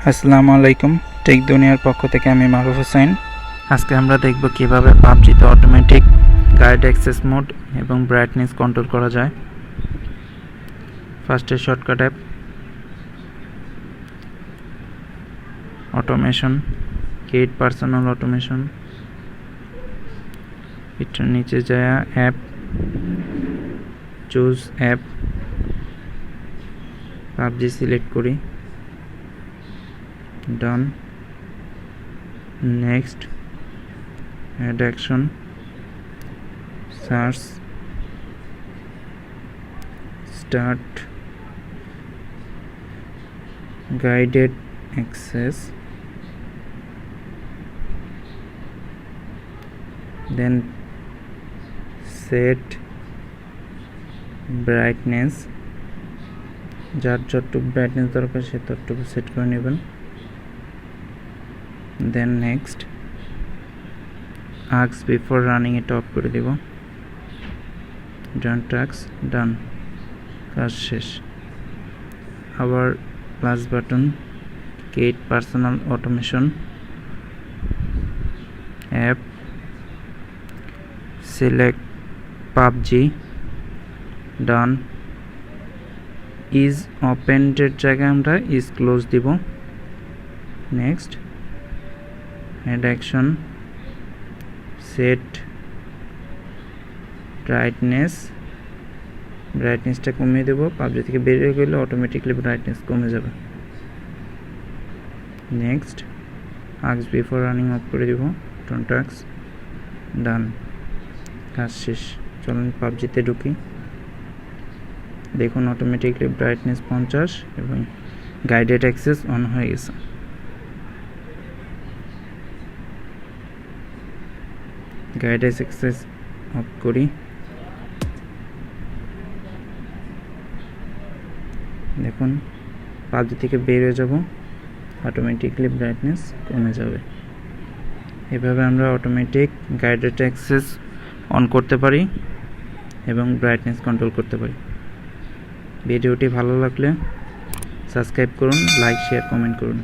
আসসালামু আলাইকুম। টেক দুনিয়ার পক্ষ থেকে আমি মারুফ হোসেন। আজকে আমরা দেখব কিভাবে পাবজিতে অটোমেটিক গাইড অ্যাক্সেস মোড এবং ব্রাইটনেস কন্ট্রোল করা যায়। ফার্স্টে shortcut app automation, create personal automation, এটার নিচে যায় app, choose app, PUBG select করি, done, next, add action, search, start guided access, then set brightness, যার যতটুকু ব্রাইটনেস দরকার সে ততটুকু সেট করে নেবেন। Then next, ask before running এটা অফ করে দেব। ডান টাস্ক ডান, কাজ শেষ। আবার plus button, create personal automation, app, select PUBG, done. Is ওপেনডের জায়গায় আমরা ইজ ক্লোজ দিব। নেক্সট, অ্যাড অ্যাকশন, সেট ব্রাইটনেসটা কমিয়ে দেব। পাবজি থেকে বেরিয়ে গেলে অটোমেটিকলি ব্রাইটনেস কমে যাবে। Next, ask before running of করে দেব। ডান টাস্ক ডান, কাজ শেষ। চলুন পাবজিতে ঢুকি। দেখুন অটোমেটিকলি ব্রাইটনেস 50 এবং গাইডেড অ্যাক্সেস অন হয়ে গেছে। গাইডেড অ্যাক্সেস অফ করি। দেখুন পাবজি থেকে বের হয়ে যাব, অটোমেটিকলি ব্রাইটনেস কমে যাবে। এভাবে আমরা অটোমেটিক গাইডেড অ্যাক্সেস অন করতে পারি এবং ব্রাইটনেস কন্ট্রোল করতে পারি। ভিডিওটি ভালো লাগলে সাবস্ক্রাইব করুন, লাইক, শেয়ার, কমেন্ট করুন।